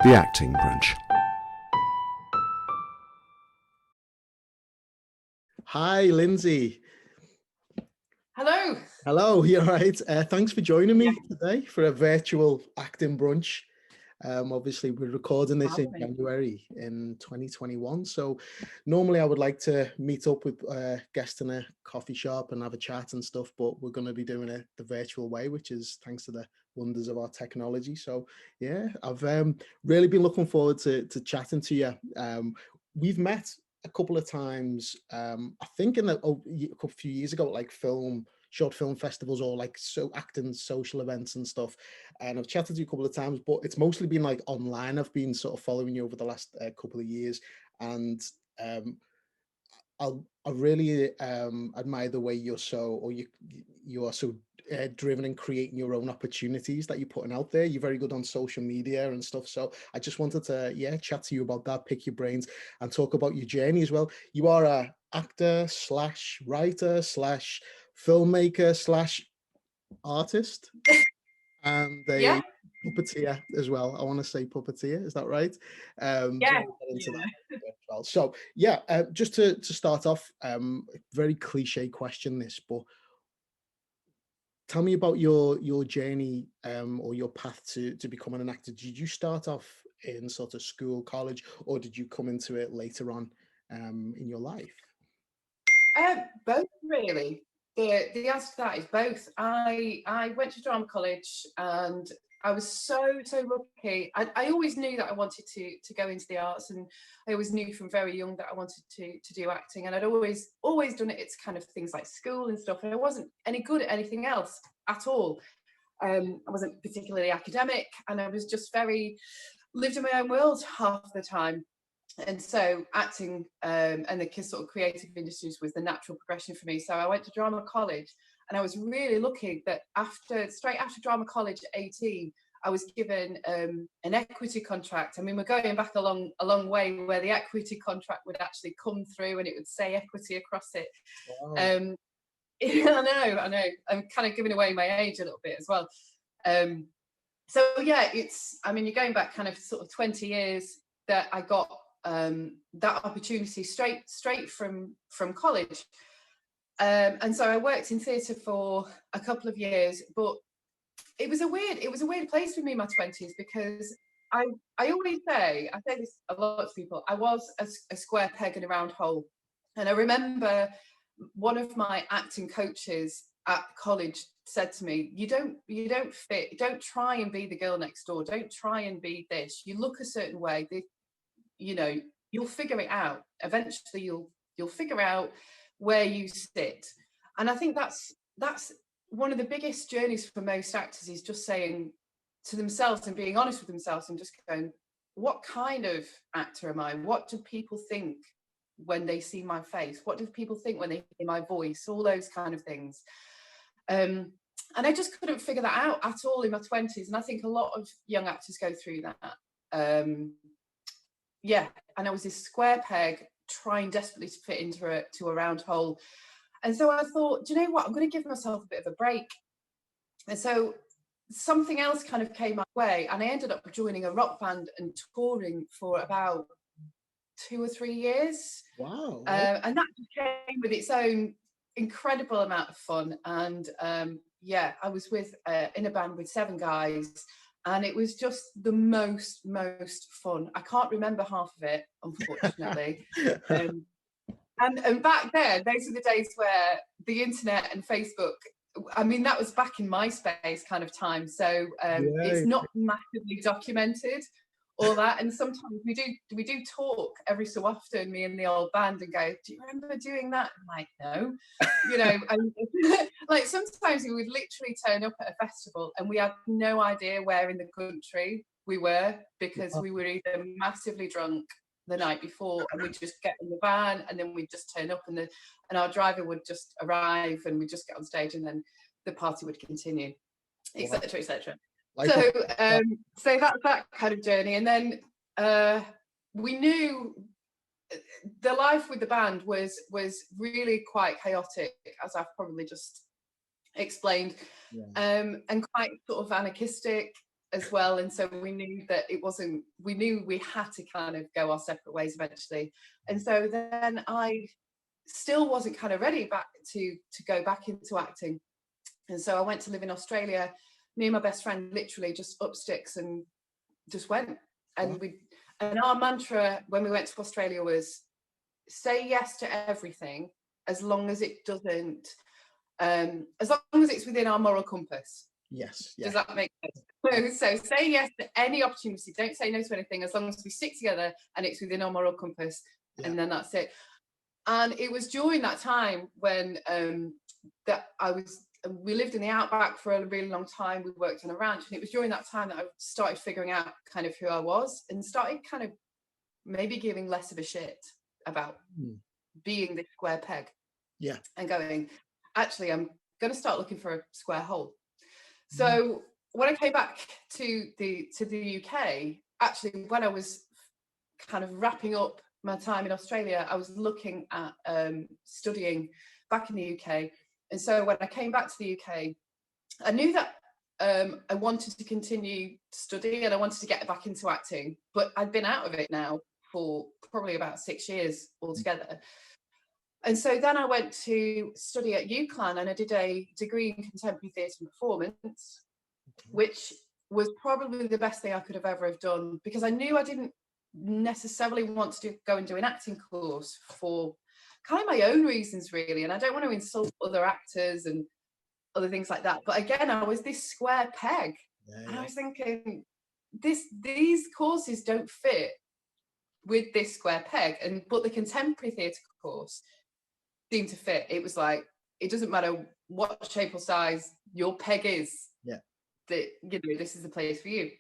The Acting Brunch. Hi, Lindsay. Hello. Hello, you all right? Thanks for joining me today for a virtual acting brunch. Obviously, we're recording this in January in 2021. So normally I would like to meet up with guests in a coffee shop and have a chat and stuff, but we're going to be doing it the virtual way, which is thanks to the wonders of our technology. So yeah, I've really been looking forward to chatting to you. We've met a couple of times, I think a few years ago, like short film festivals or like acting social events and stuff, and I've chatted to you a couple of times, but it's mostly been like online. I've been sort of following you over the last couple of years, and I really admire the way you are so driven in creating your own opportunities that you're putting out there. You're very good on social media and stuff. So I just wanted to chat to you about that, pick your brains, and talk about your journey as well. You are a actor / writer / filmmaker / artist, and a puppeteer as well. I want to say puppeteer. Is that right? Yeah. Well, so yeah, just to start off, very cliche question this, but tell me about your journey or your path to becoming an actor. Did you start off in sort of school, college, or did you come into it later on in your life? Both, really. The answer to that is both. I went to drama college and I was so lucky. I always knew that I wanted to go into the arts, and I always knew from very young that I wanted to do acting, and I'd always done it. It's kind of things like school and stuff, and I wasn't any good at anything else at all. I wasn't particularly academic, and I was just lived in my own world half the time. And so acting and the sort of creative industries was the natural progression for me. So I went to drama college, and I was really lucky that straight after drama college at 18, I was given an equity contract. I mean, we're going back a long way, where the equity contract would actually come through and it would say equity across it. Wow. I know. I'm kind of giving away my age a little bit as well. So yeah, you're going back kind of sort of 20 years that I got that opportunity straight from college, and so I worked in theatre for a couple of years, but it was a weird place for me in my 20s, because I always say, I say this a lot to people, I was a square peg in a round hole. And I remember one of my acting coaches at college said to me, you don't fit, don't try and be the girl next door, don't try and be this, you look a certain way, you'll figure it out. Eventually you'll figure out where you sit. And I think that's one of the biggest journeys for most actors, is just saying to themselves and being honest with themselves and just going, what kind of actor am I? What do people think when they see my face? What do people think when they hear my voice? All those kind of things. And I just couldn't figure that out at all in my 20s. And I think a lot of young actors go through that. And I was this square peg trying desperately to fit into a round hole. And so I thought, do you know what? I'm going to give myself a bit of a break. And so something else kind of came my way, and I ended up joining a rock band and touring for about 2 or 3 years. Wow. And that came with its own incredible amount of fun. And I was in a band with 7 guys. And it was just the most fun. I can't remember half of it, unfortunately. And back then, those were the days where the internet and Facebook, I mean, that was back in MySpace kind of time. So it's not massively documented, all that. And sometimes we do talk every so often, me and the old band, and go, do you remember doing that? I'm like, no. And like sometimes we would literally turn up at a festival and we had no idea where in the country we were, because we were either massively drunk the night before, and we'd just get in the van, and then we'd just turn up, and our driver would just arrive, and we'd just get on stage, and then the party would continue, etc. So that's that kind of journey. And then we knew the life with the band was really quite chaotic, as I've probably just explained, and quite sort of anarchistic. as well, and so we knew that we knew we had to kind of go our separate ways eventually. And so then I still wasn't kind of ready back to go back into acting, and so I went to live in Australia. Me and my best friend literally just up sticks and just went. And our mantra when we went to Australia was say yes to everything as long as it doesn't as long as it's within our moral compass. Yes. Does that make sense? So say yes to any opportunity. Don't say no to anything as long as we stick together and it's within our moral compass. Yeah. And then that's it. And it was during that time when we lived in the outback for a really long time. We worked on a ranch, and it was during that time that I started figuring out kind of who I was and started kind of maybe giving less of a shit about being this square peg. Yeah. And going, actually, I'm going to start looking for a square hole. So when I came back to the UK, actually, when I was kind of wrapping up my time in Australia, I was looking at studying back in the UK. And so when I came back to the UK, I knew that I wanted to continue studying and I wanted to get back into acting, but I'd been out of it now for probably about 6 years altogether. And so then I went to study at UCLan, and I did a degree in contemporary theatre and performance, which was probably the best thing I could have ever have done, because I knew I didn't necessarily want to go and do an acting course for kind of my own reasons, really. And I don't want to insult other actors and other things like that. But again, I was this square peg. And I was thinking, these courses don't fit with this square peg. But the contemporary theatre course seemed to fit. It was like, it doesn't matter what shape or size your peg is, that, you know, this is the place for you.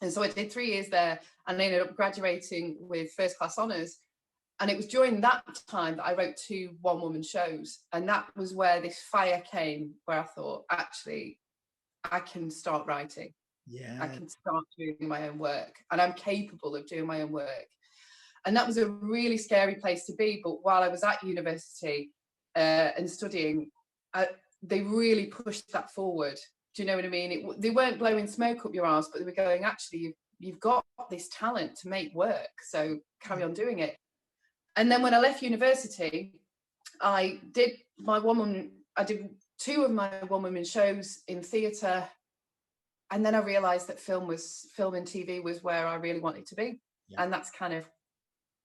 And so I did 3 years there, and I ended up graduating with first class honours. And it was during that time that I wrote 2 one-woman shows. And that was where this fire came, where I thought, actually, I can start writing. Yeah. I can start doing my own work, and I'm capable of doing my own work. And that was a really scary place to be. But while I was at university and studying, they really pushed that forward. Do you know what I mean? They weren't blowing smoke up your arse, but they were going, actually, you've got this talent to make work, so carry on doing it. And then when I left university, I did 2 of my one-woman shows in theatre. And then I realised that film and TV was where I really wanted to be. Yeah. And that's kind of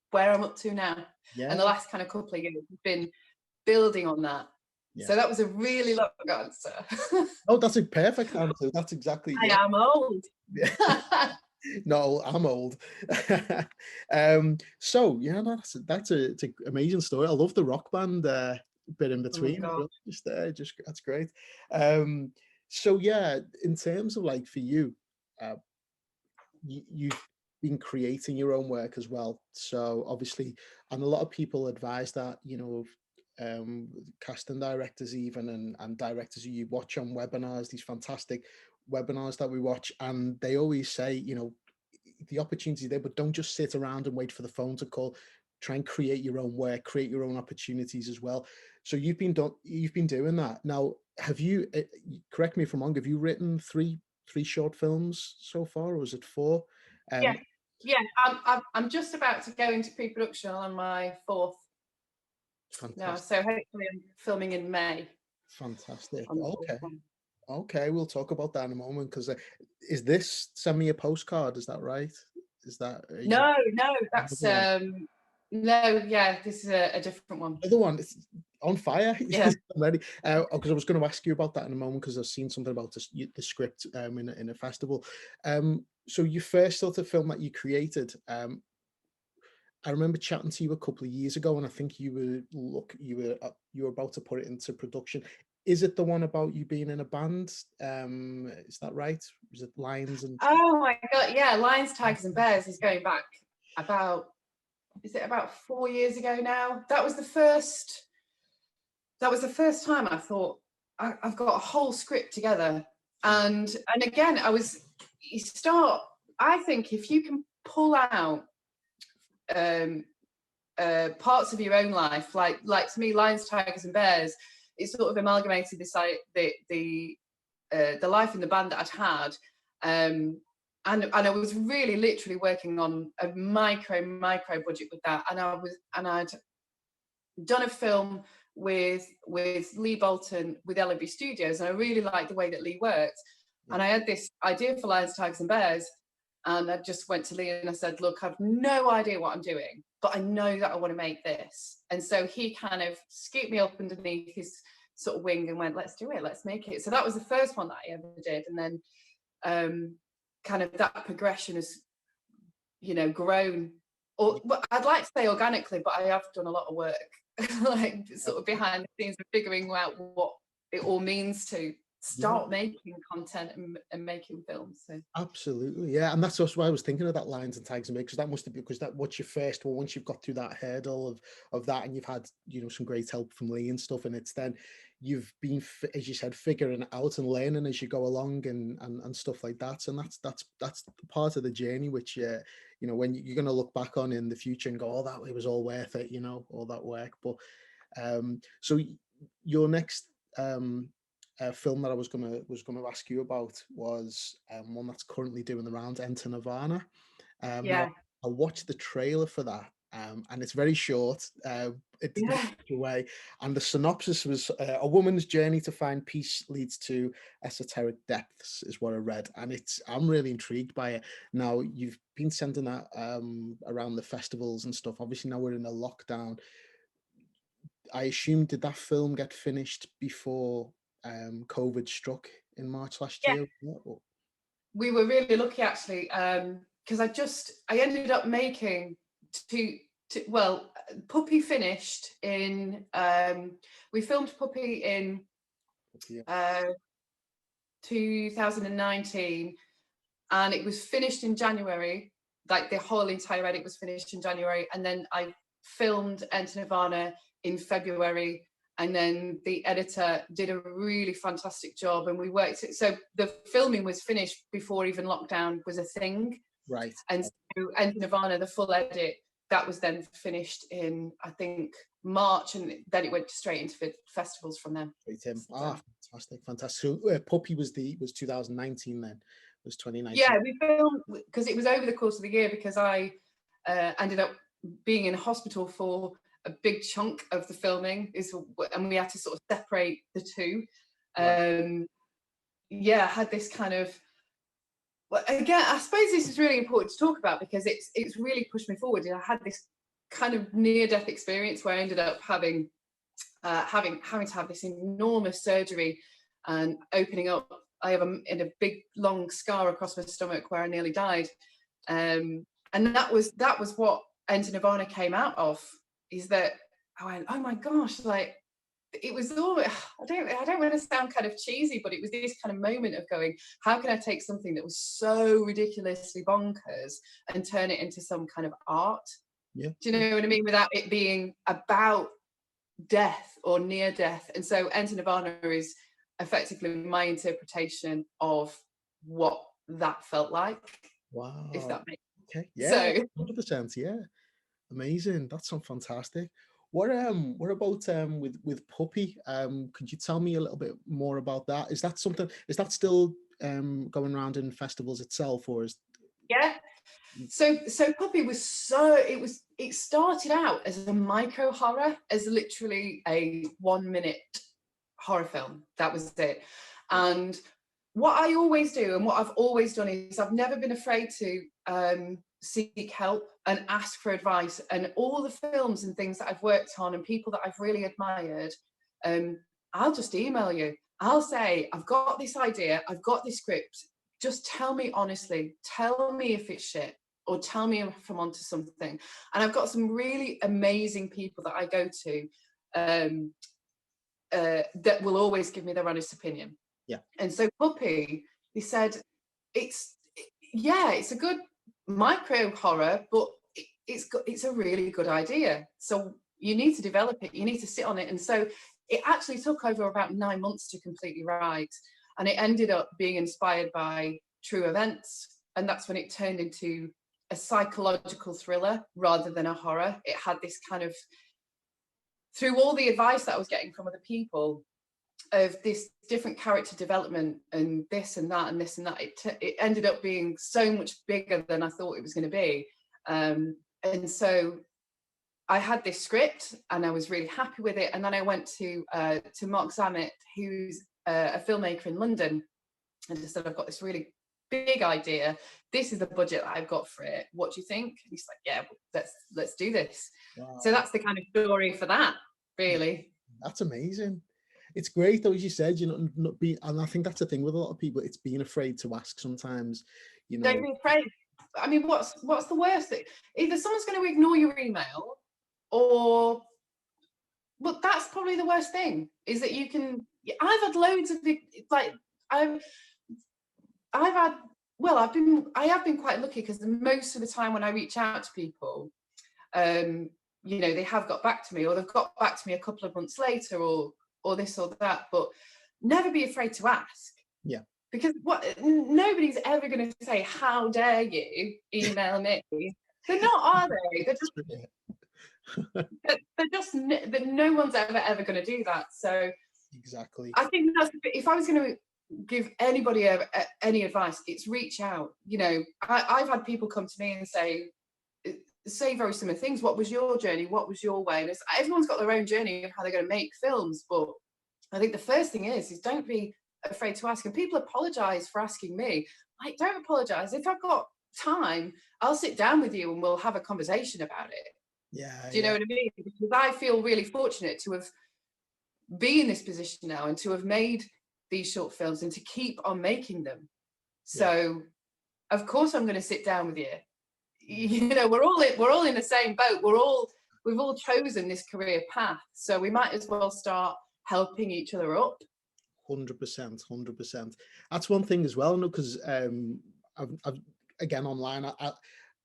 where I'm up to now. Yeah. And the last kind of couple of years have been building on that. Yeah. So that was a really long answer. Oh, that's a perfect answer. That's exactly. I am old. No, I'm old. So yeah, that's an amazing story. I love the rock band bit in between. Oh just that's great. So yeah, in terms of like for you, you've been creating your own work as well. So obviously, and a lot of people advise that, you know, casting directors even and directors who you watch on webinars, these fantastic webinars that we watch, and they always say, you know, the opportunity there, but don't just sit around and wait for the phone to call. Try and create your own work, create your own opportunities as well. So you've been doing that. Now, have you, correct me if I'm wrong, have you written three short films so far, or was it 4? Yeah. I'm just about to go into pre-production on my 4th. Fantastic. Now, so hopefully I'm filming in May. Fantastic. Okay, we'll talk about that in a moment, because is this Send Me a Postcard, is that right? Is that no, that's this is a different one. Another one. It's on fire. Yeah. Because I was going to ask you about that in a moment, because I've seen something about the script in a festival. So your first sort of film that you created, I remember chatting to you a couple of years ago, and I think you were about to put it into production. Is it the one about you being in a band? Is that right? Is it Lions and? Oh my God! Yeah, Lions, Tigers, and Bears is going back about 4 years ago now. That was the first time I thought I've got a whole script together, and again I think if you can pull out parts of your own life, like to me, Lions, Tigers, and Bears, it sort of amalgamated this the life in the band that I'd had, and I was really literally working on a micro budget with that, and I'd done a film with Lee Bolton with LB Studios, and I really liked the way that Lee worked. And I had this idea for Lions, Tigers and Bears, and I just went to Lee and I said, look, I've no idea what I'm doing, but I know that I want to make this. And so he kind of scooped me up underneath his sort of wing and went, let's do it, let's make it. So that was the first one that I ever did. And then kind of that progression has, you know, grown, or well, I'd like to say organically, but I have done a lot of work like sort of behind the scenes of figuring out what it all means to start making content and making films. So absolutely, yeah. And that's also why I was thinking of that Lions and Tigers and Bears, because that must have been, because that what's your first one, once you've got through that hurdle of that, and you've had, you know, some great help from Lee and stuff, and it's then you've been, as you said, figuring it out and learning as you go along and stuff like that. And that's part of the journey which you know, when you're going to look back on in the future and go, oh, that it was all worth it, you know, all that work. But so your next film that I was gonna ask you about was one that's currently doing the rounds, Enter Nirvana. Now, I watched the trailer for that, and it's very short. It's away, and the synopsis was a woman's journey to find peace leads to esoteric depths, is what I read, and I'm really intrigued by it. Now, you've been sending that around the festivals and stuff. Obviously, now we're in a lockdown. I assume, did that film get finished before COVID struck in March last year? We were really lucky actually, because I ended up making well, Puppy finished in we filmed Puppy in 2019, and it was finished in January. Like the whole entire edit was finished in January, and then I filmed Enter Nirvana in February, and then the editor did a really fantastic job, and we worked it. So the filming was finished before even lockdown was a thing. Right. And so Enter Nirvana, the full edit, that was then finished in, I think, March, and then it went straight into festivals from then. Fantastic. So Puppy was 2019 then, was 2019. Yeah, we filmed, because it was over the course of the year, because I ended up being in hospital for a big chunk of the filming, and we had to sort of separate the two. Right. I had this kind of, well, again, I suppose this is really important to talk about, because it's really pushed me forward. And I had this kind of near-death experience where I ended up having to have this enormous surgery and opening up. I have a big long scar across my stomach where I nearly died, and that was what Enter Nirvana came out of. Is that I went, oh my gosh, like it was all, I don't want to sound kind of cheesy, but it was this kind of moment of going, how can I take something that was so ridiculously bonkers and turn it into some kind of art? Yeah. Do you know what I mean? Without it being about death or near death. And so Enter Nirvana is effectively my interpretation of what that felt like. Wow. If that makes sense. Okay. Yeah. So 100%. Yeah. Amazing. That's so fantastic. What about with Puppy? Could you tell me a little bit more about that? Is that still going around in festivals itself, or is? Yeah. So Puppy was it started out as a micro horror, as literally a 1-minute horror film. That was it. And what I always do, and what I've always done, is I've never been afraid to seek help and ask for advice. And all the films and things that I've worked on and people that I've really admired, I'll just email you. I'll say, I've got this idea, I've got this script. Just tell me honestly, tell me if it's shit, or tell me if I'm onto something. And I've got some really amazing people that I go to that will always give me their honest opinion. Yeah. And so Puppy, he said, it's a good micro horror, but it's a really good idea. So you need to develop it, you need to sit on it. And so it actually took over about 9 months to completely write. And it ended up being inspired by true events. And that's when it turned into a psychological thriller rather than a horror. It had this kind of, through all the advice that I was getting from other people, of this different character development and this and that and this and that, it ended up being so much bigger than I thought it was going to be. And so I had this script and I was really happy with it. And then I went to Mark Zammit, who's a filmmaker in London, and just said, I've got this really big idea. This is the budget that I've got for it. What do you think? And he's like, yeah, let's do this. Wow. So that's the kind of story for that, really. That's amazing. It's great though, as you said, not be, and I think that's the thing with a lot of people, it's being afraid to ask sometimes, Don't be afraid. I mean, what's the worst thing? Either someone's going to ignore your email, or, well, that's probably the worst thing, is that you can, I've had loads of, like, I have been quite lucky, because most of the time when I reach out to people, they have got back to me, or they've got back to me a couple of months later, or this or that, but never be afraid to ask. Yeah. Because nobody's ever going to say, how dare you email me? They're not, are they? They're just no one's ever going to do that. So exactly. I think that's, if I was going to give anybody any advice, it's reach out. I've had people come to me and say very similar things. What was your journey? What was your way? And everyone's got their own journey of how they're going to make films. But I think the first thing is don't be afraid to ask. And people apologize for asking me. Like, don't apologize. If I've got time, I'll sit down with you and we'll have a conversation about it. Yeah. Do you know what I mean? Because I feel really fortunate to have been in this position now and to have made these short films and to keep on making them. So of course I'm going to sit down with you. We're all in the same boat. We've all chosen this career path, so we might as well start helping each other up. 100%. That's one thing as well, because I've again online,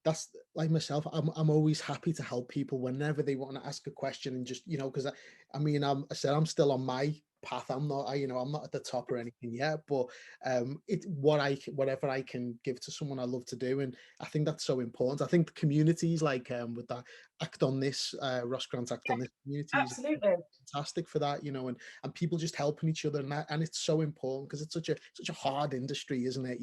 that's like myself, I'm always happy to help people whenever they want to ask a question, and just because I'm still on my path. I'm not at the top or anything yet, but whatever I can give to someone, I love to do. And I think that's so important. I think the communities like with that Act on This, Ross Grant Act on This community, absolutely fantastic for that, and people just helping each other, and it's so important, because it's such a hard industry, isn't it,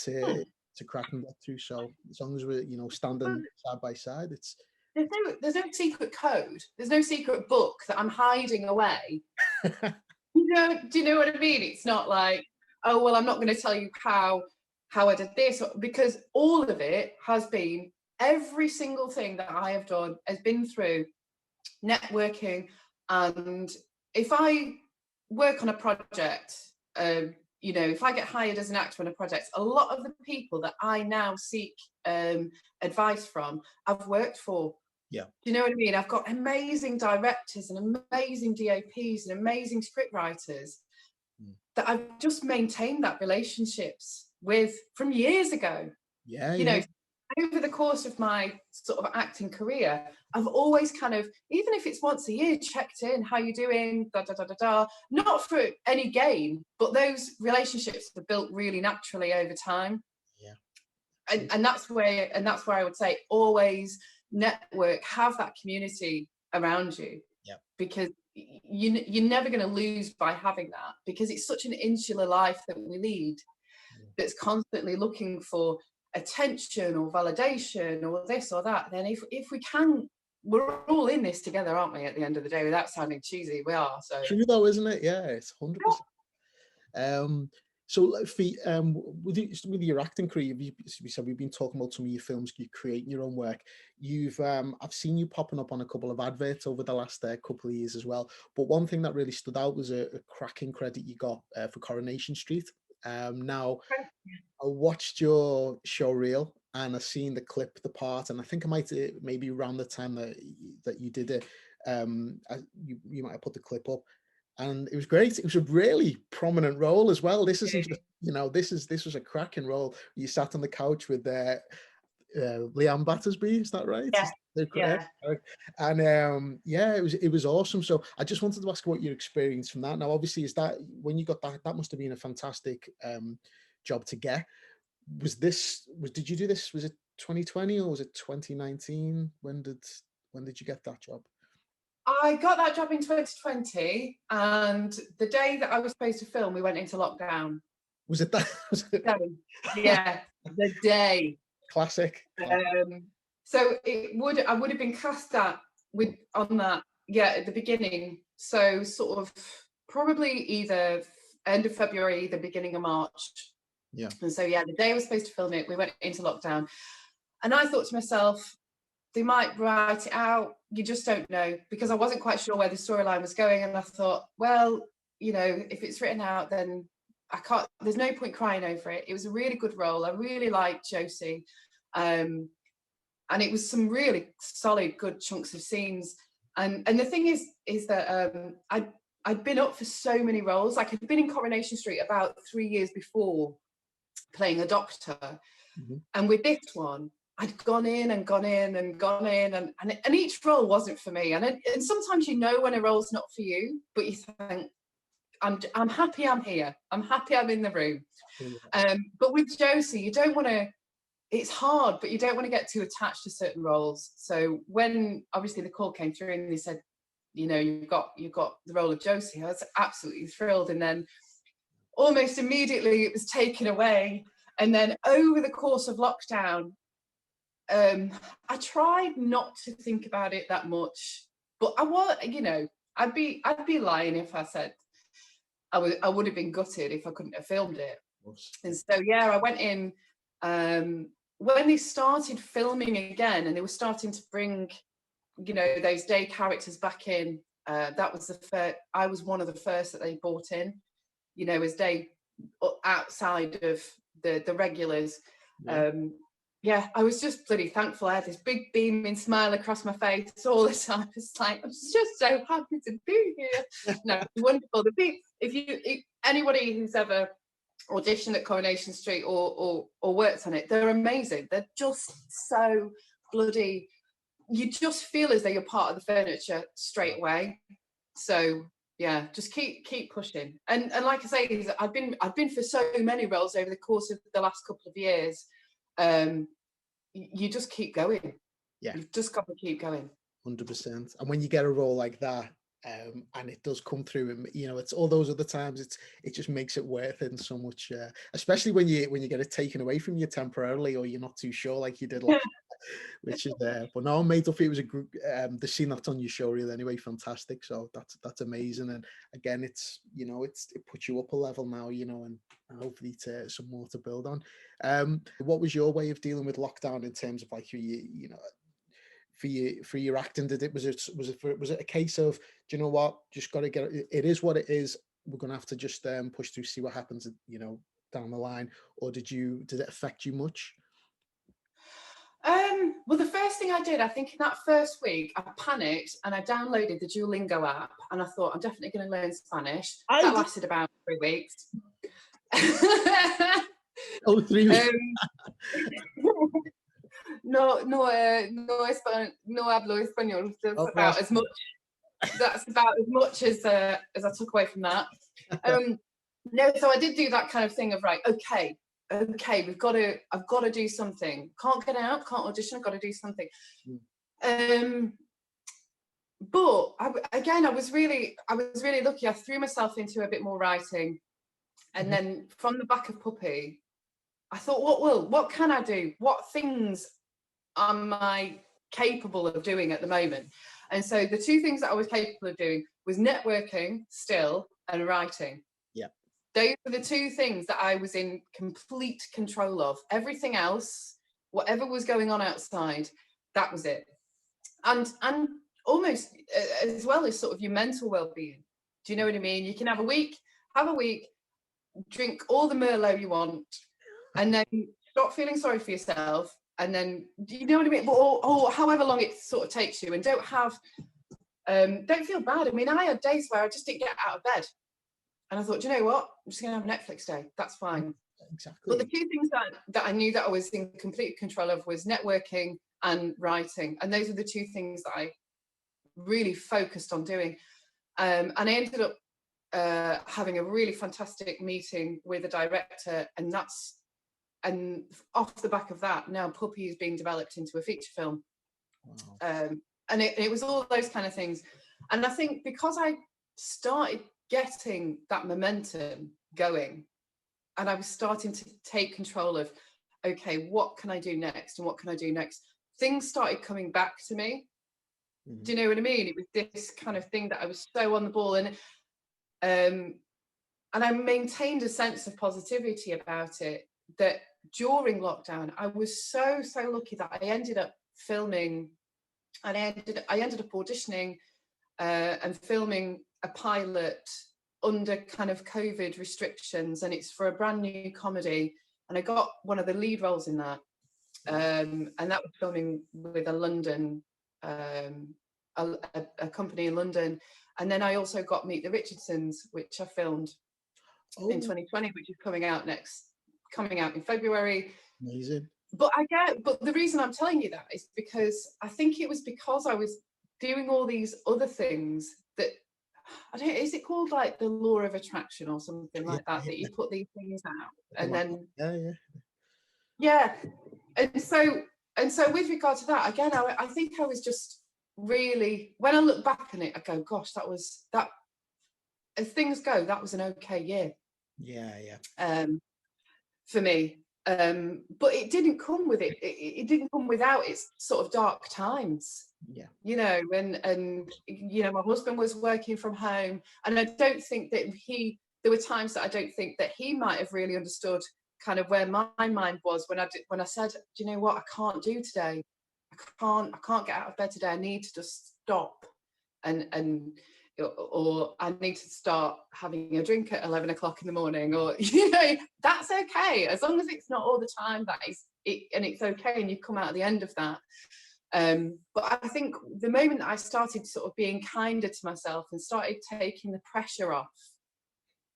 to crack and get through. So as long as we're standing side by side, it's there's no secret code, there's no secret book that I'm hiding away. Do you know what I mean? It's not like, oh well, I'm not going to tell you how I did this, because all of it has been, every single thing that I have done has been through networking. And if I work on a project, if I get hired as an actor on a project, a lot of the people that I now seek advice from, I've worked for. Yeah. Do you know what I mean? I've got amazing directors and amazing DOPs and amazing script writers that I've just maintained that relationships with from years ago. Yeah. Over the course of my sort of acting career, I've always kind of, even if it's once a year, checked in, how you doing, not for any gain, but those relationships are built really naturally over time. Yeah. And that's where I would say, always network, have that community around you. Yeah. Because you're never going to lose by having that, because it's such an insular life that we lead, that's constantly looking for attention or validation or this or that. Then if we can, we're all in this together, aren't we, at the end of the day? Without sounding cheesy, we are. So true though, isn't it? Yeah, it's 100%. So with your acting career, we said we've been talking about some of your films, you creating your own work. You've I've seen you popping up on a couple of adverts over the last couple of years as well. But one thing that really stood out was a cracking credit you got for Coronation Street. Now, I watched your show reel and I seen the clip, the part, and I think I might maybe around the time that you did it, you might have put the clip up. And it was great. It was a really prominent role as well. This isn't just, this was a cracking role. You sat on the couch with Leanne Battersby, is that right? Yeah. And it was awesome. So I just wanted to ask what your experience from that. Now, obviously, is that when you got that must have been a fantastic job to get. Did you do this? Was it 2020 or was it 2019? When did you get that job? I got that job in 2020, and the day that I was supposed to film, we went into lockdown. Was it that? So, yeah, the day. Classic. So I would have been cast at at the beginning. So sort of probably either end of February, the beginning of March. Yeah. And so the day I was supposed to film it, we went into lockdown, and I thought to myself, they might write it out. You just don't know, because I wasn't quite sure where the storyline was going, and I thought, well, if it's written out, then I can't. There's no point crying over it. It was a really good role. I really liked Josie, and it was some really solid, good chunks of scenes. And the thing is that I'd been up for so many roles. Like, I'd been in Coronation Street about 3 years before, playing a doctor, and with this one, I'd gone in, and each role wasn't for me. And sometimes when a role's not for you, but you think, I'm happy I'm here. I'm happy I'm in the room. But with Josie, you don't want to. It's hard, but you don't want to get too attached to certain roles. So when obviously the call came through and they said, you've got the role of Josie, I was absolutely thrilled. And then almost immediately it was taken away. And then over the course of lockdown, I tried not to think about it that much, but I'd be lying if I said I would have been gutted if I couldn't have filmed it. And so I went in when they started filming again, and they were starting to bring those day characters back in. That was I was one of the first that they brought in, as day outside of the regulars. I was just bloody thankful. I had this big beaming smile across my face all the time. It's like, I'm just so happy to be here. No, it's wonderful. If anybody who's ever auditioned at Coronation Street or worked on it, they're amazing. They're just so bloody. You just feel as though you're part of the furniture straight away. So just keep pushing. And like I say, I've been for so many roles over the course of the last couple of years. You just keep going. You've just got to keep going. 100%. And when you get a role like that, and it does come through, and it's all those other times, it just makes it worth it so much, especially when you get it taken away from you temporarily, or you're not too sure, like you did which is there. But no, mate, it was a group. The scene that's on your show reel anyway, fantastic. So that's amazing. And again, it puts you up a level now, and hopefully some more to build on. What was your way of dealing with lockdown in terms of like for your acting? Was it a case of, do you know what, just got to get it is what it is, we're gonna have to just push through, see what happens down the line, or did it affect you much? Well, the first thing I did, I think in that first week, I panicked and I downloaded the Duolingo app, and I thought, I'm definitely going to learn Spanish. That lasted about 3 weeks. 3 weeks. No hablo español. That's about as much as I took away from that. No, so I did do that kind of thing of, right, okay, I've got to do something. Can't get out, can't audition, I've got to do something. But I was really lucky. I threw myself into a bit more writing, and then from the back of Puppy, I thought, what can I do? What things am I capable of doing at the moment? And so the two things that I was capable of doing was networking still and writing. Those were the two things that I was in complete control of. Everything else, whatever was going on outside, that was it. And almost as well as sort of your mental well-being. Do you know what I mean? You can have a week, drink all the Merlot you want, and then stop feeling sorry for yourself. And then, do you know what I mean? Or however long it sort of takes you, and don't feel bad. I mean, I had days where I just didn't get out of bed. And I thought, do you know what? I'm just going to have a Netflix day. That's fine. Exactly. But the two things that I knew that I was in complete control of was networking and writing. And those are the two things that I really focused on doing. And I ended up having a really fantastic meeting with a director. And off the back of that, now Puppy is being developed into a feature film. Wow. And it was all those kind of things. And I think because I started getting that momentum going, and I was starting to take control of, okay, what can I do next? And what can I do next? Things started coming back to me. Do you know what I mean? It was this kind of thing that I was so on the ball, and I maintained a sense of positivity about it, that during lockdown, I was so lucky that I ended up filming, and I ended up auditioning and filming a pilot under kind of COVID restrictions, and it's for a brand new comedy, and I got one of the lead roles in that, and that was filming with a London a company in London. And then I also got Meet the Richardsons, which I filmed in 2020, which is coming out in February. Amazing. But the reason I'm telling you that is because I think it was because I was doing all these other things that, I don't know, is it called like the law of attraction or something like that, that you put these things out and then and so with regard to that, again, I think I was just really, when I look back on it, I go, gosh, that as things go, that was an okay year for me. But it didn't come with it didn't come without its sort of dark times, you know, and you know, my husband was working from home, and I don't think that there were times that I don't think that he might have really understood kind of where my mind was when I said, do you know what, I can't do today, I can't get out of bed today, I need to just stop or I need to start having a drink at 11 o'clock in the morning, or, you know, that's okay, as long as it's not all the time, that is it, and it's okay, and you come out at the end of that. But I think the moment that I started sort of being kinder to myself and started taking the pressure off,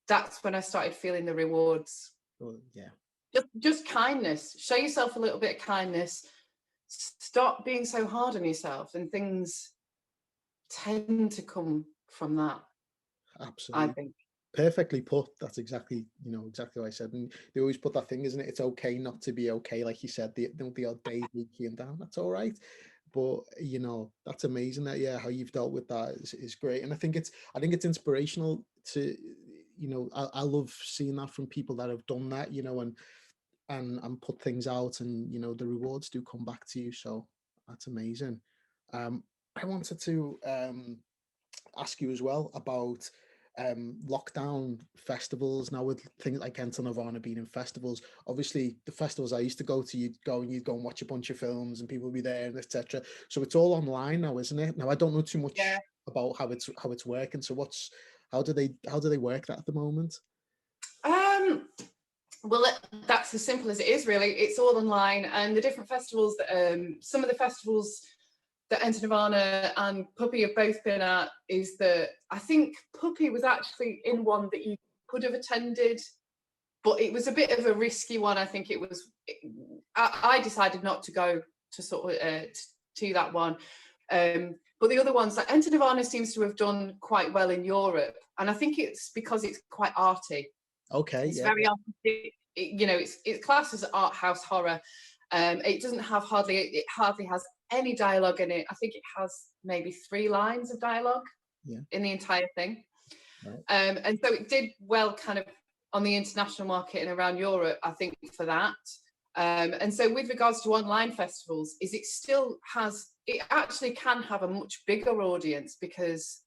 that's when I started feeling the rewards. Just kindness. Show yourself a little bit of kindness. Stop being so hard on yourself, and things tend to come from that. Absolutely. I think. Perfectly put. That's exactly, exactly what I said. And they always put that thing, isn't it? It's okay not to be okay. Like you said, the odd days you and down, that's all right. But that's amazing that how you've dealt with that is great. And I think it's inspirational to, I love seeing that from people that have done that, and put things out, and the rewards do come back to you. So that's amazing. I wanted to ask you as well about lockdown festivals. Now, with things like Enter Nirvana being in festivals, obviously the festivals I used to go to, you'd go and watch a bunch of films and people would be there, and etc. So it's all online now, isn't it? Now, I don't know too much about how it's working. So how do they work that at the moment? Well, that's as simple as it is, really. It's all online, and the different festivals that some of the festivals that Enter Nirvana and Puppy have both been at, is that I think Puppy was actually in one that you could have attended, but it was a bit of a risky one. I think I decided not to go to sort of to that one. But the other ones, like Enter Nirvana, seems to have done quite well in Europe, and I think it's because it's quite arty. Okay, it's very artistic. It's classed as art house horror. It hardly has any dialogue in it. I think it has maybe 3 lines of dialogue in the entire thing. Right. And so it did well kind of on the international market and around Europe, I think, for that. And so with regards to online festivals, it actually can have a much bigger audience, because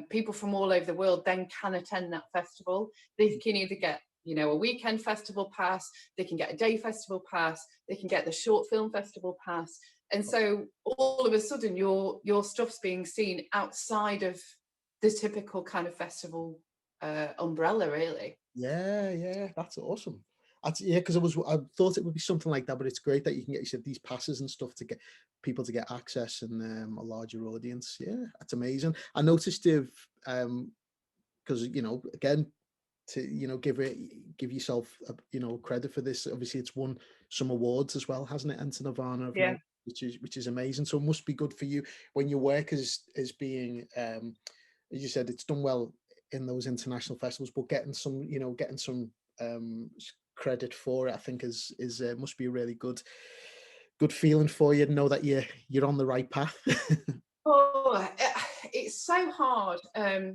people from all over the world then can attend that festival. They can either get a weekend festival pass, they can get a day festival pass, they can get the short film festival pass, and so all of a sudden your stuff's being seen outside of the typical kind of festival umbrella, really. Yeah, that's awesome. Because I thought it would be something like that, but it's great that you can get these passes and stuff to get people to get access and a larger audience. Yeah, that's amazing. I noticed because again, to give yourself credit for this. Obviously, it's won some awards as well, hasn't it? Enter Nirvana, which is amazing. So it must be good for you when your work is being, as you said, it's done well in those international festivals, but getting some credit for it, I think is must be a really good feeling for you to know that you're on the right path. it's so hard. I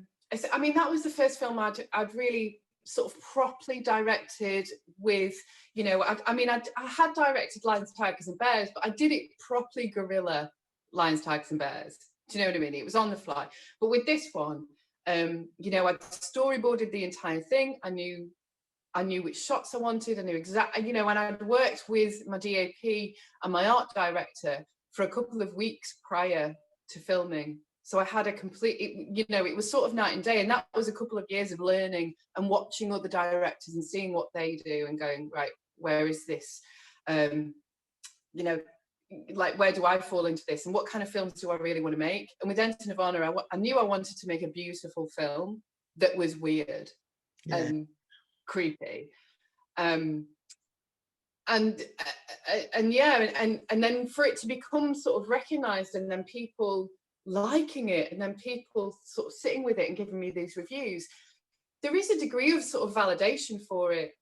mean, that was the first film I'd really sort of properly directed with, you know, I mean, I had directed Lions, Tigers and Bears, but I did it properly guerrilla Lions, Tigers and Bears. Do you know what I mean? It was on the fly. But with this one, you know, I storyboarded the entire thing. I knew which shots I wanted. I knew exactly, you know, and I'd worked with my DOP and my art director for a couple of weeks prior to filming. So I had a you know, it was sort of night and day. And that was a couple of years of learning and watching other directors and seeing what they do and going, right, where is this? You know, like, where do I fall into this? And what kind of films do I really want to make? And with Enter Nirvana, I knew I wanted to make a beautiful film that was weird and creepy. And yeah, and then for it to become sort of recognized, and then people liking it, and then people sort of sitting with it and giving me these reviews, there is a degree of sort of validation for it.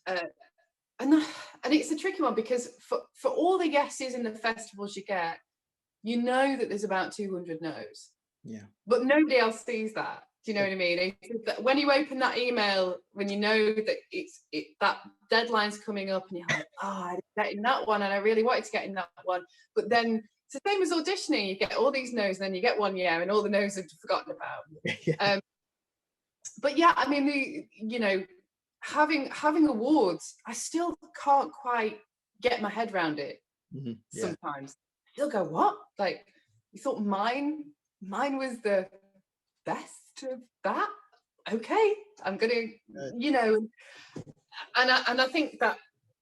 And it's a tricky one, because for all the yeses in the festivals you get, you know that there's about 200 no's. Yeah. But nobody else sees that. Do you know what I mean? When you open that email, when you know that that deadline's coming up, and you're like, oh, I didn't get in that one, and I really wanted to get in that one. But then it's the same as auditioning. You get all these no's, and then you get one yeah, and all the no's are forgotten about. Yeah. But yeah, I mean, you know, having awards, I still can't quite get my head around it. Sometimes you'll go, what? Like, you thought mine was the best of that? Okay, I'm gonna, you know, and I think that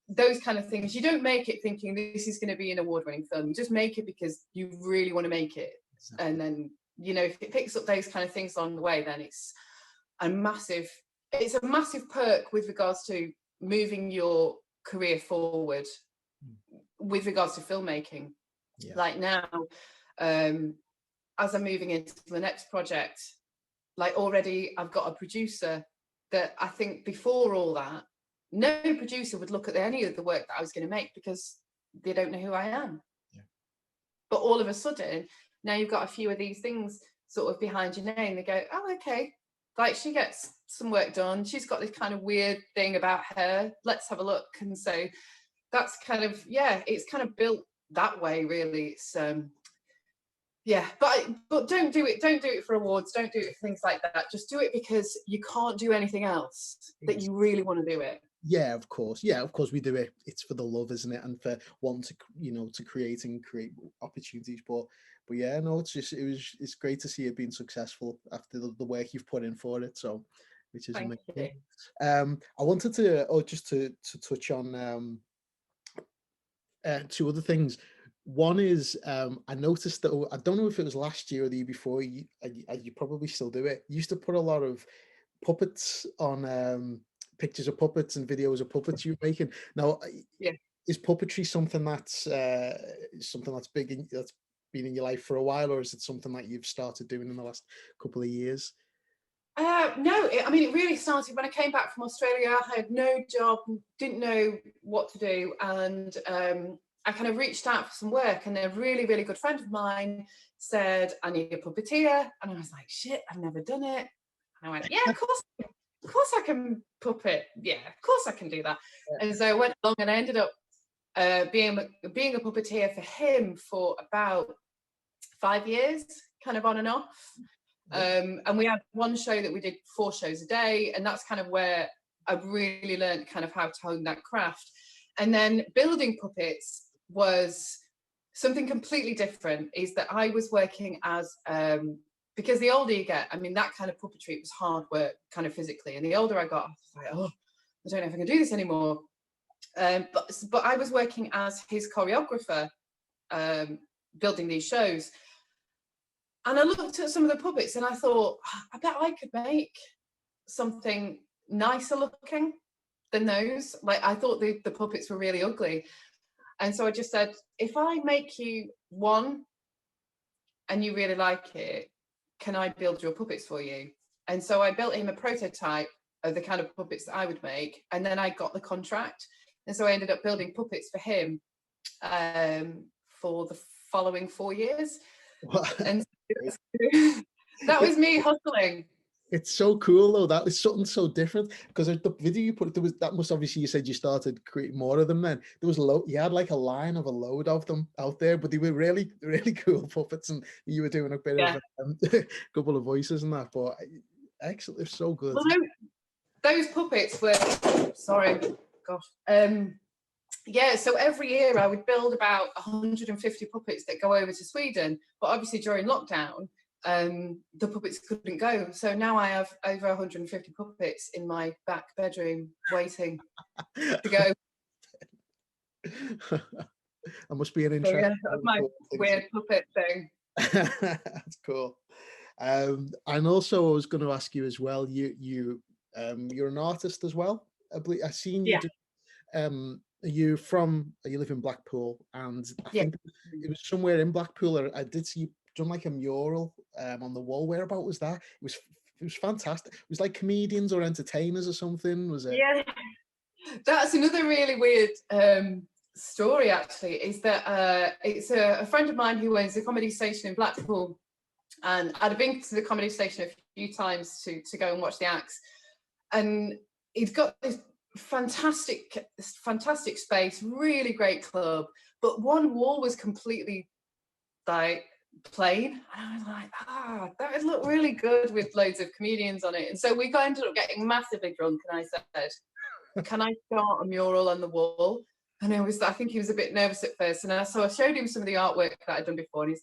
those kind of things, you don't make it thinking this is going to be an award-winning film. You just make it because you really want to make it. Exactly. And then, you know, if it picks up those kind of things along the way, then it's a massive perk with regards to moving your career forward with regards to filmmaking. Yeah. Like now, as I'm moving into the next project, like already I've got a producer that I think before all that, no producer would look at any of the work that I was going to make, because they don't know who I am. Yeah. But all of a sudden, now you've got a few of these things sort of behind your name. They go, oh, okay. Like, she gets some work done. She's got this kind of weird thing about her. Let's have a look. And so that's kind of, yeah, it's kind of built that way, really. It's yeah, but don't do it for awards. Don't do it for things like that. Just do it because you can't do anything else, that you really want to do it. Yeah, of course. Yeah, of course we do it. It's for the love, isn't it? And for wanting to, you know, to create opportunities. But yeah, no, it's great to see it being successful after the work you've put in for it. So, which is amazing. I wanted to just to touch on two other things. One is I noticed that, I don't know if it was last year or the year before, you probably still do it. You used to put a lot of puppets on, pictures of puppets and videos of puppets you're making. Now, yeah. Is puppetry something that's big that's been in your life for a while, or is it something that you've started doing in the last couple of years? No, I mean, it really started when I came back from Australia. I had no job, didn't know what to do, and I kind of reached out for some work, and a really, really good friend of mine said, I need a puppeteer. And I was like, shit, I've never done it. And I went, yeah, of course I can puppet. Yeah, of course I can do that. Yeah. And so I went along, and I ended up being a puppeteer for him for about 5 years, kind of on and off. And we had one show that we did 4 shows a day. And that's kind of where I really learned kind of how to hone that craft. And then building puppets was something completely different. Is that I was working as, because the older you get, I mean, that kind of puppetry, it was hard work kind of physically. And the older I got, I was like, oh, I don't know if I can do this anymore. But I was working as his choreographer, building these shows. And I looked at some of the puppets and I thought, I bet I could make something nicer looking than those. Like, I thought the puppets were really ugly. And so I just said, if I make you one and you really like it, can I build your puppets for you? And so I built him a prototype of the kind of puppets that I would make. And then I got the contract. And so I ended up building puppets for him for the following 4 years. And That was me hustling. It's so cool though. That was something so different, because the video you put, there was, that must, obviously you said you started creating more of them then. There was you had like a line of a load of them out there, but they were really, really cool puppets, and you were doing a bit of a couple of voices and that, but excellent. It's so good. Well, those puppets were, sorry, gosh. Yeah, so every year I would build about 150 puppets that go over to Sweden, but obviously during lockdown, the puppets couldn't go. So now I have over 150 puppets in my back bedroom waiting to go. That must be an interesting. So, yeah, my weird puppet thing. That's cool. And also I was going to ask you as well, you're an artist as well, I believe. I've seen you do, you live in Blackpool, and I think it was somewhere in Blackpool, or I did see you done like a mural on the wall. Whereabout was that? It was fantastic. It was like comedians or entertainers or something, was it? Yeah, that's another really weird story actually, is that it's a friend of mine who owns a comedy station in Blackpool, and I'd been to the comedy station a few times to go and watch the acts, and he's got this fantastic space, really great club, but one wall was completely like plain, and I was like, that would look really good with loads of comedians on it. And so we ended up getting massively drunk, and I said, can I start a mural on the wall? And I think he was a bit nervous at first, and so I showed him some of the artwork that I'd done before, and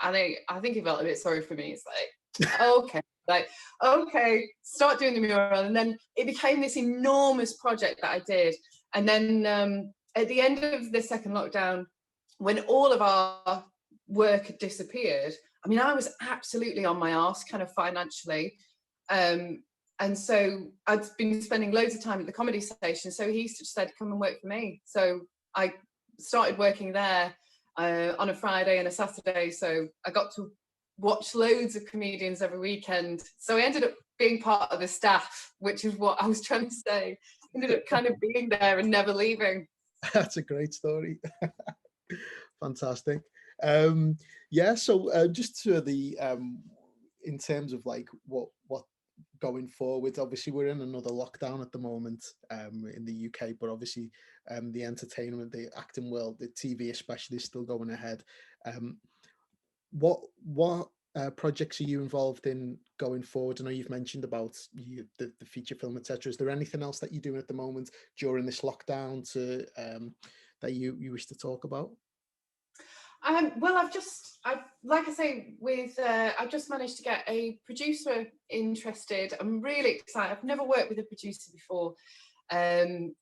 I think he felt a bit sorry for me. It's like, okay, start doing the mural. And then it became this enormous project that I did. And then at the end of the second lockdown, when all of our work had disappeared, I mean, I was absolutely on my arse kind of financially. And so I'd been spending loads of time at the comedy station. So he said, come and work for me. So I started working there on a Friday and a Saturday. So I got to watch loads of comedians every weekend. So I ended up being part of the staff, which is what I was trying to say. Ended up kind of being there and never leaving. That's a great story. Fantastic. Yeah, so just to the in terms of like what going forward, obviously we're in another lockdown at the moment in the UK, but obviously the entertainment, the acting world, the TV especially, is still going ahead. What projects are you involved in going forward? I know you've mentioned about the feature film, etc. Is there anything else that you're doing at the moment during this lockdown to that you wish to talk about? Well, I've like I say, I've just managed to get a producer interested. I'm really excited. I've never worked with a producer before, and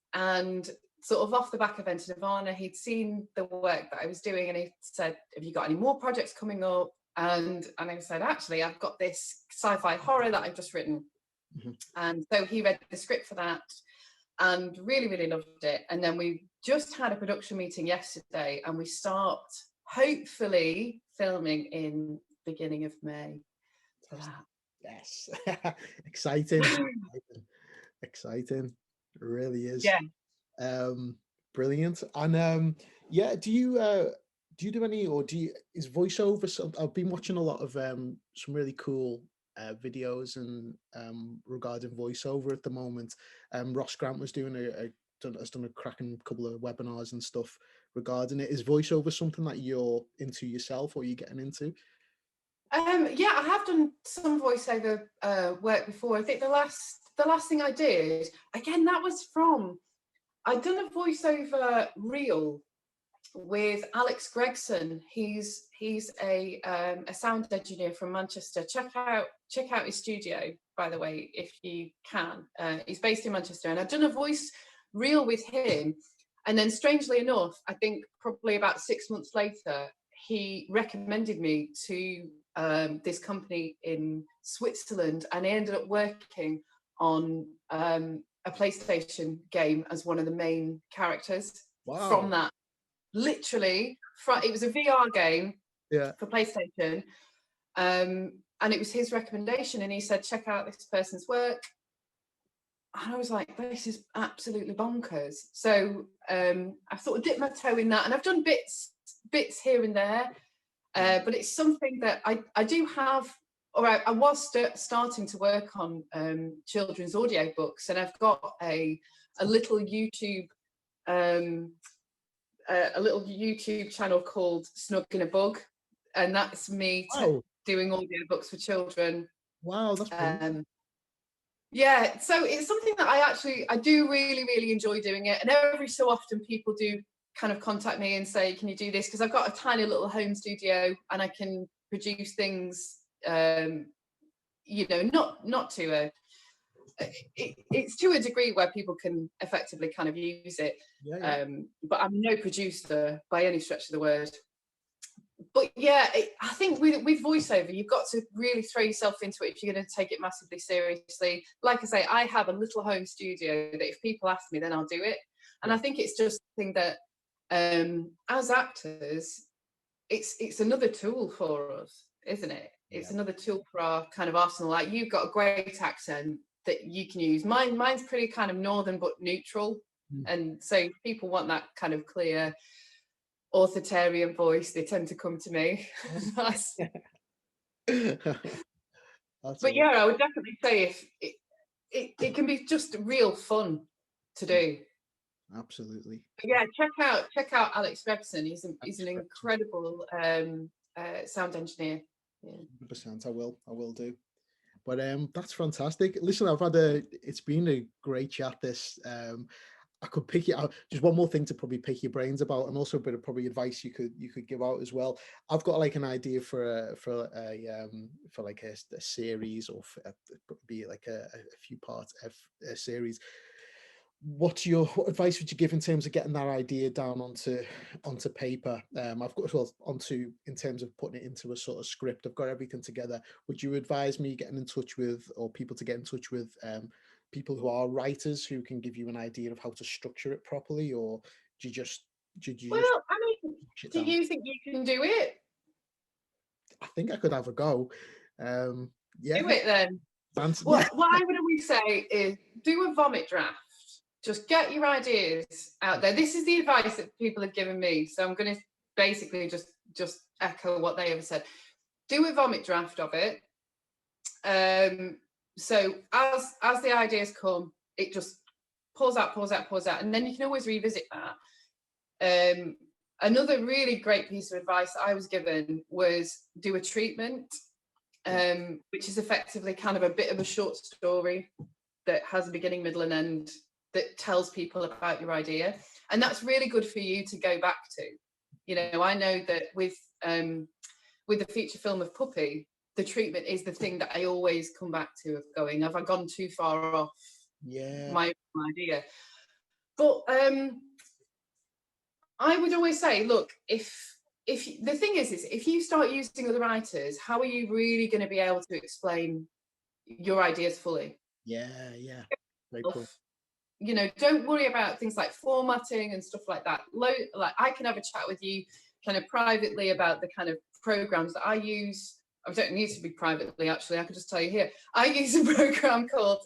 sort of off the back of Enter Nirvana, he'd seen the work that I was doing, and he said, "Have you got any more projects coming up?" And I said, "Actually, I've got this sci-fi horror that I've just written," and so he read the script for that, and really, really loved it. And then we just had a production meeting yesterday, and we start hopefully filming in beginning of May. Yes. Exciting. Exciting. It really is. Yeah. Brilliant. And yeah, do you do any, or is voiceover? So I've been watching a lot of some really cool videos and regarding voiceover at the moment. Ross Grant was doing has done a cracking couple of webinars and stuff regarding it. Is voiceover something that you're into yourself, or are you getting into? Yeah, I have done some voiceover work before. I think the last thing I did, again, that was I'd done a voiceover reel with Alex Gregson. He's a sound engineer from Manchester. Check out his studio, by the way, if you can. He's based in Manchester, and I've done a voice reel with him. And then, strangely enough, I think probably about 6 months later, he recommended me to this company in Switzerland, and I ended up working on a PlayStation game as one of the main characters. Wow. From that. Literally, it was a VR game for PlayStation, and it was his recommendation, and he said, check out this person's work. And I was like, this is absolutely bonkers. So I sort of dipped my toe in that, and I've done bits here and there. But it's something that I do have, or I was starting to work on children's audio books, and I've got a little YouTube channel called Snug in a Bug, and that's me doing audio books for children. Wow, that's brilliant. Yeah, so it's something that I do really enjoy doing it, and every so often people do kind of contact me and say, can you do this, because I've got a tiny little home studio and I can produce things, you know, not to a it's to a degree where people can effectively kind of use it. But I'm no producer by any stretch of the word. But yeah, I think with voiceover, you've got to really throw yourself into it if you're going to take it massively seriously. Like I say, I have a little home studio that if people ask me, then I'll do it. And I think it's just something that, as actors, it's another tool for us, isn't it? It's another tool for our kind of arsenal. Like, you've got a great accent that you can use. Mine's pretty kind of northern but neutral, and so if people want that kind of clear authoritarian voice, they tend to come to me. But yeah, I would definitely say if it can be just real fun to do. Absolutely. But yeah, check out Alex Gregson. He's an incredible sound engineer. 100%. I will do. But that's fantastic. Listen, it's been a great chat. This I could pick it out. Just one more thing to probably pick your brains about, and also a bit of probably advice you could give out as well. I've got like an idea for like a series, or be like a few parts of a series. What advice would you give in terms of getting that idea down onto paper? I've got in terms of putting it into a sort of script. I've got everything together. Would you advise me getting in touch with, or people to get in touch with, people who are writers who can give you an idea of how to structure it properly, or do you just I mean, do you think you can do it? I think I could have a go. Yeah. Do it then. What I would always say is do a vomit draft. Just get your ideas out there. This is the advice that people have given me, so I'm going to basically just echo what they have said. Do a vomit draft of it. So as the ideas come, it just pulls out, and then you can always revisit that. Another really great piece of advice I was given was do a treatment, which is effectively kind of a bit of a short story that has a beginning, middle, and end, that tells people about your idea. And that's really good for you to go back to. You know, I know that with the feature film of Puppy, the treatment is the thing that I always come back to, of going, have I gone too far off my idea? But I would always say, look, if the thing is if you start using other writers, how are you really going to be able to explain your ideas fully? Very cool. You know, don't worry about things like formatting and stuff like that. Like, I can have a chat with you kind of privately about the kind of programs that I use. I don't need to be privately, actually. I could just tell you here. I use a program called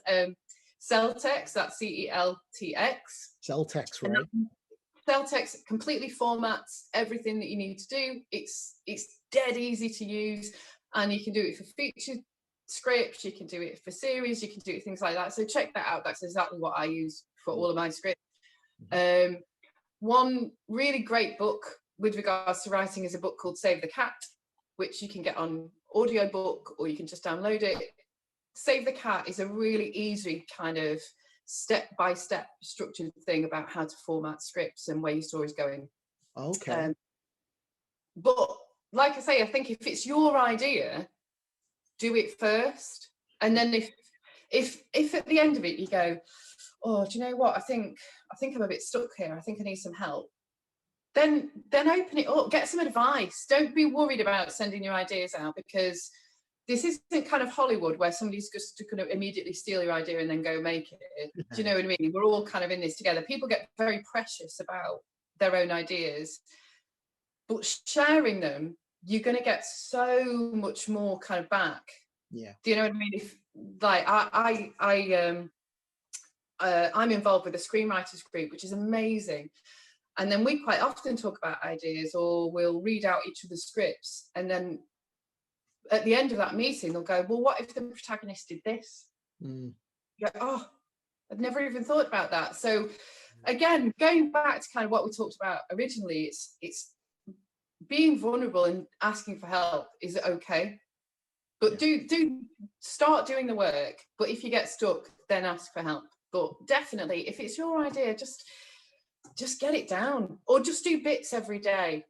Celtex. That's CELTX. Celtex, right? Celtex completely formats everything that you need to do. It's dead easy to use, and you can do it for feature scripts, you can do it for series, you can do things like that. So check that out. That's exactly what I use for all of my scripts. One really great book with regards to writing is a book called Save the Cat, which you can get on audiobook, or you can just download it. Save the Cat is a really easy kind of step-by-step structured thing about how to format scripts and where your story's going. Okay. But like I say, I think if it's your idea, do it first, and then if at the end of it you go, oh, do you know what, I think I'm a bit stuck here, I think I need some help, then open it up, get some advice. Don't be worried about sending your ideas out, because this isn't kind of Hollywood where somebody's just going to immediately steal your idea and then go make it. Do you know what I mean? We're all kind of in this together. People get very precious about their own ideas, but sharing them, you're going to get so much more kind of back. Yeah. Do you know what I mean? If like I'm involved with a screenwriters group, which is amazing, And then we quite often talk about ideas, or we'll read out each other's scripts. And then at the end of that meeting, they'll go, well, what if the protagonist did this? You go, oh, I've never even thought about that. So again, going back to kind of what we talked about originally, it's being vulnerable and asking for help is okay. But do start doing the work. But if you get stuck, then ask for help. But definitely, if it's your idea, just get it down, or just do bits every day.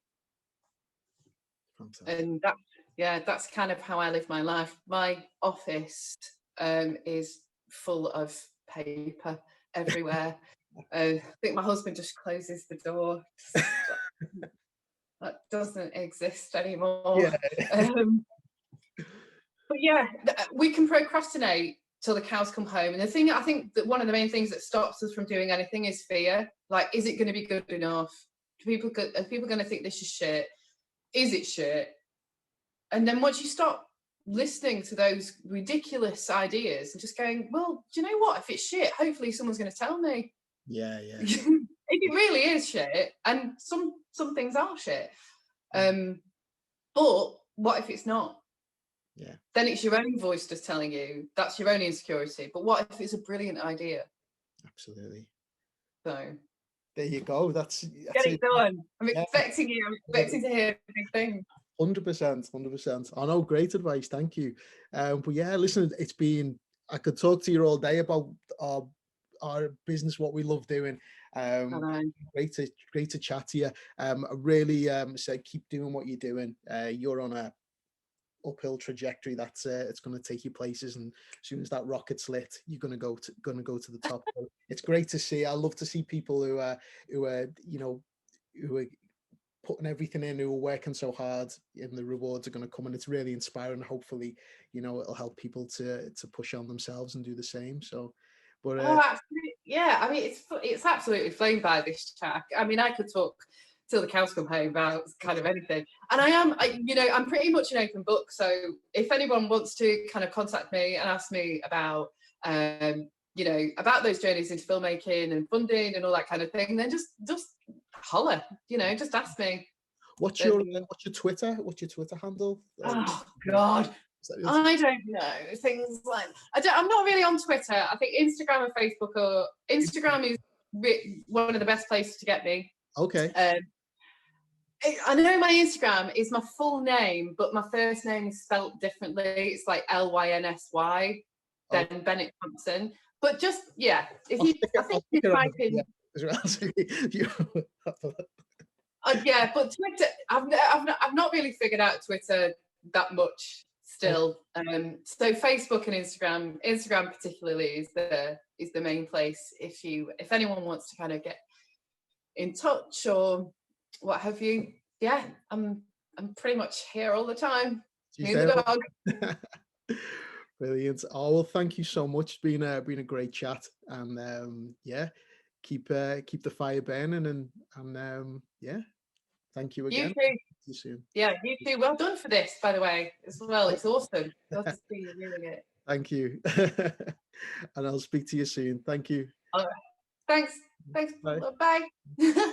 Fantastic. And that's kind of how I live my life. My office is full of paper everywhere. I think my husband just closes the door. That doesn't exist anymore. But yeah, we can procrastinate till the cows come home. And the thing, I think that one of the main things that stops us from doing anything is fear. Like, is it going to be good enough? Are people going to think this is shit? Is it shit? And then once you stop listening to those ridiculous ideas and just going, well, do you know what? If it's shit, hopefully someone's going to tell me. Yeah. It really is shit, and some things are shit. But what if it's not? Yeah. Then it's your own voice just telling you. That's your own insecurity. But what if it's a brilliant idea? Absolutely. So there you go. That's get it done. I'm expecting you. I'm expecting to hear big things. 100%. I know, great advice. Thank you. But yeah, listen, it's been. I could talk to you all day about our business, what we love doing. Great to chat to you. I really say keep doing what you're doing. You're on a uphill trajectory that's it's going to take you places, and as soon as that rocket's lit, you're going to go to the top. So it's great to see. I love to see people who are putting everything in, who are working so hard, and the rewards are going to come, and it's really inspiring. Hopefully, it'll help people to push on themselves and do the same. So but absolutely. Yeah, I mean, it's absolutely flown by, this chat. I mean, I could talk till the cows come home about kind of anything, and I'm pretty much an open book. So if anyone wants to kind of contact me and ask me about about those journeys into filmmaking and funding and all that kind of thing, then just holler, just ask me. What's your Twitter? What's your Twitter handle? Oh God, I don't know. Things like I'm not really on Twitter. I think Instagram and Facebook Instagram is one of the best places to get me. Okay. I know my Instagram is my full name, but my first name is spelt differently. It's like Lynnsy, then Bennett-Thompson. But just if you type in. But Twitter, I've not really figured out Twitter that much still. So Facebook and Instagram particularly is the main place. If anyone wants to kind of get in touch or what have you, I'm pretty much here all the time. Me and the dog. Brilliant. Oh well, thank you so much. It's been a great chat, and keep the fire burning, and thank you again. You too. See you soon. Yeah, you too. Well done for this, by the way, as well. It's awesome. Love to see you doing it. Thank you. And I'll speak to you soon. Thank you. All right. Thanks. Bye. Bye.